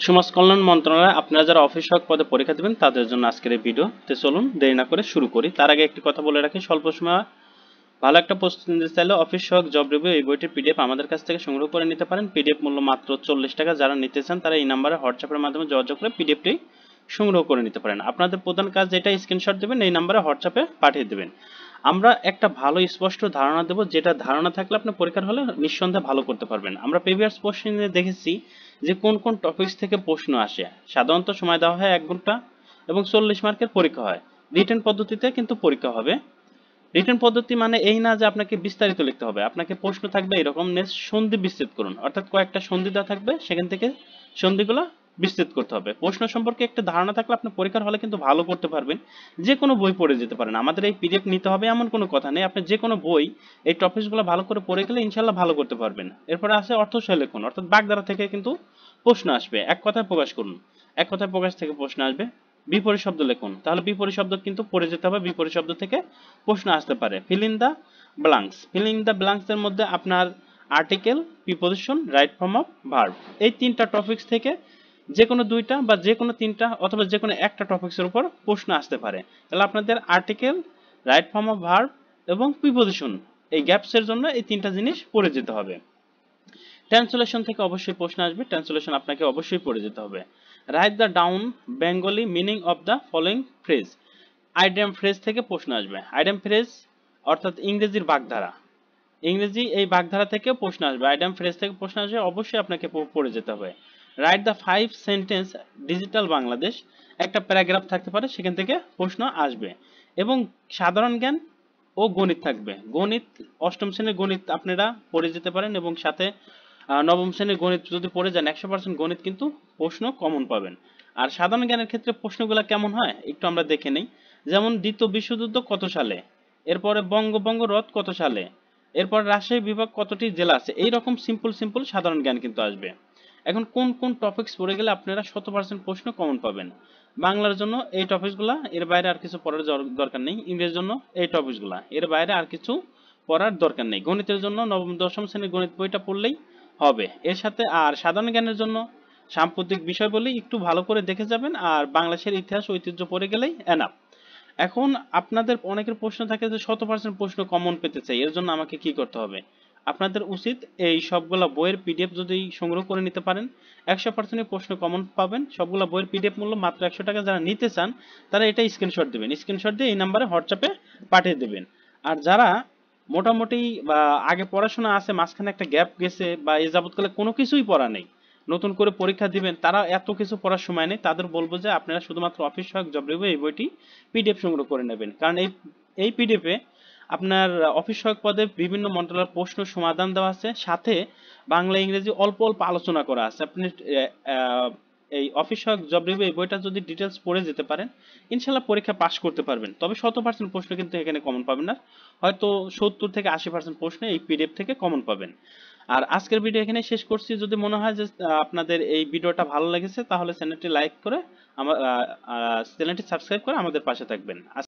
সমাজ কল্যাণ মন্ত্রণালয়ে আপনারা যারা অফিস সহায়ক পদে পরীক্ষা দেবেন তাদের জন্য আজকের এই ভিডিও। তো চলুন দেরি না করে শুরু করি। তার আগে একটি কথা বলে রাখি, স্বল্প সময় ভালো একটা প্রস্তুতি নিতে চাইলে অফিস সহায়ক জব রিভিউ এই বইটির পিডিএফ আমাদের কাছ থেকে সংগ্রহ করে নিতে পারেন। পিডিএফ মূল্য মাত্র 40 টাকা। যারা নিতে চান তারা এই নাম্বারে হোয়াটসঅ্যাপের মাধ্যমে যোগাযোগ করে পিডিএফটি সংগ্রহ করে নিতে পারেন। আপনাদের প্রধান কাজ যেটা, স্ক্রিনশট দেবেন, এই নাম্বারে হোয়াটসঅ্যাপে পাঠিয়ে দেবেন। আমরা একটা ভালো স্পষ্ট ধারণা দেব, যেটা ধারণা থাকলে আপনি পরীক্ষার হলে নিঃসন্দেহে ভালো করতে পারবেন। আমরা প্রিভিয়াস কোশ্চেনে দেখেছি যে কোন কোন টপিকস থেকে প্রশ্ন আসে। সাধারণত সময় দেওয়া হয় 1 ঘন্টা এবং 40 মার্কের পরীক্ষা হয়। রিটেন পদ্ধতিতে কিন্তু পরীক্ষা হবে। রিটেন পদ্ধতি মানে এই না যে আপনাকে বিস্তারিত লিখতে হবে। আপনাকে প্রশ্ন থাকবে এরকম, সন্ধি বিচ্ছেদ করুন, অর্থাৎ কয়েকটা সন্ধি দেওয়া থাকবে, সেখান থেকে সন্ধিগুলো বিচ্ছেদ করতে হবে। প্রশ্ন সম্পর্কে একটা ধারণা থাকলে আপনি পরীক্ষার হলে কিন্তু ভালো করতে পারবেন। যে কোনো বই পড়ে যেতে পারেন। আমাদের এই পিডিএফ নিতে হবে এমন কোনো কথা নেই। আপনি যে কোনো বই এই টপিকসগুলো ভালো করে পড়ে গেলে ইনশাল্লাহ ভালো করতে পারবেন। এরপরে আছে অর্থশয় লেখন, অর্থাৎ বাগধারা থেকে কিন্তু প্রশ্ন আসবে। এক কথায় প্রকাশ করুন, এক কথায় প্রকাশ থেকে প্রশ্ন আসবে। বিপরীত শব্দ লিখুন, তাহলে বিপরীত শব্দ কিন্তু পড়ে যেতে হবে। বিপরীত শব্দ থেকে প্রশ্ন আসতে পারে। Fill in the blanks, fill in the blanks এর মধ্যে আপনার article, preposition, right form of verb, এই তিনটা টপিকস থেকে যে কোনো দুইটা বা যে কোনো তিনটা অথবা যে কোনো একটা টপিকসের উপর প্রশ্ন আসতে পারে। তাহলে আপনাদের article, right form of verb এবং প্রিপোজিশন, এই গ্যাপসের জন্য এই তিনটা জিনিস পড়ে যেতে হবে। ট্রান্সলেশন থেকে অবশ্যই প্রশ্ন আসবে। ট্রান্সলেশন আপনাকে অবশ্যই পড়ে যেতে হবে। Write the down Bengali meaning of the following phrase, idiom phrase থেকে প্রশ্ন আসবে। আইডিয়াম ফ্রেজ অর্থাৎ ইংরেজির বাগধারা, ইংরেজি এই বাগধারা থেকে প্রশ্ন আসবে। আইডিয়াম ফ্রেজ থেকে প্রশ্ন আসবে, অবশ্যই আপনাকে পড়ে যেতে হবে। Write the 5 sentence digital Bangladesh, একটা প্যারাগ্রাফ থাকতে পারে, সেখান থেকে প্রশ্ন আসবে। এবং সাধারণ জ্ঞান ও গণিত থাকবে। গণিত অষ্টম শ্রেণীর গণিত আপনারা পড়ে যেতে পারেন এবং সাথে নবম শ্রেণীর গণিত যদি পড়ে যান 100% গণিত কিন্তু প্রশ্ন কমন পাবেন। আর সাধারণ জ্ঞানের ক্ষেত্রে প্রশ্নগুলো কেমন হয় একটু আমরা দেখে নেই। যেমন দ্বিতীয় বিশ্বযুদ্ধ কত সালে, এরপরে বঙ্গভঙ্গ রদ কত সালে, এরপর রাজশাহী বিভাগ কতটি জেলা আছে। এইরকম সিম্পল সিম্পল সাধারণ জ্ঞান কিন্তু আসবে। এখন কোন কোন টপিকস পড়ে গেলে আপনারা 100% প্রশ্ন কমন পাবেন। বাংলার জন্য এই টপিকসগুলা, এর বাইরে আর কিছু পড়ার দরকার নেই। ইংরেজির জন্য এই টপিকসগুলা, এর বাইরে আর কিছু পড়ার দরকার নেই। গণিতের জন্য নবম দশম শ্রেণীর গণিত বইটা পড়লেই হবে। এর সাথে আর সাধারণ জ্ঞানের জন্য সাম্প্রতিক বিষয় বলে একটু ভালো করে দেখে যাবেন, আর বাংলাদেশের ইতিহাস ঐতিহ্য পড়ে গেলেই এনাফ। এখন আপনাদের অনেকের প্রশ্ন থাকে যে 100% প্রশ্ন কমন পেতে চাই, এর জন্য আমাকে কি করতে হবে? আপনাদের উচিত এই সবগুলা বইয়ের পিডিএফ যদি সংগ্রহ করে নিতে পারেন 100% প্রশ্ন কমন পাবেন। সবগুলা বইয়ের পিডিএফ মূল্য মাত্র 100 টাকা। যারা নিতে চান তারা এটা স্ক্রিনশট দিবেন, স্ক্রিনশট দিয়ে এই নাম্বারে হোয়াটসঅ্যাপে পাঠিয়ে দেবেন। আর যারা মোটামুটি বা আগে পড়াশোনা আছে, মাঝখানে একটা গ্যাপ গেছে বা এ যাবৎকালে কোনো কিছুই পড়া নেই, নতুন করে পরীক্ষা দিবেন, তারা এত কিছু পড়ার সময় নেই। তাদের বলবো যে আপনারা শুধুমাত্র অফিস সহায়ক জব রিভিউ এই বইটি পিডিএফ সংগ্রহ করে নেবেন। কারণ এই পিডিএফে আপনার অফিস সহায়ক পদে বিভিন্ন মন্ত্রণালয়ের প্রশ্ন সমাধান দেওয়া আছে, সাথে বাংলা ইংরেজি অল্প অল্প আলোচনা করা আছে। আপনি এই অফিস সহায়ক জব রিভিউ এই বইটা যদি ডিটেলস পড়ে যেতে পারেন ইনশাল্লাহ পরীক্ষা পাস করতে পারবেন। তবে 100% প্রশ্ন কিন্তু এখানে কমন পাবেন না, হয়তো 70 থেকে 80% প্রশ্ন এই পিডিএফ থেকে কমন পাবেন। আর আজকের ভিডিও এখানে শেষ করছি। যদি মনে হয় যে আপনাদের এই ভিডিওটা ভালো লেগেছে তাহলে চ্যানেলটি লাইক করে আমার চ্যানেলটি সাবস্ক্রাইব করে আমাদের পাশে থাকবেন।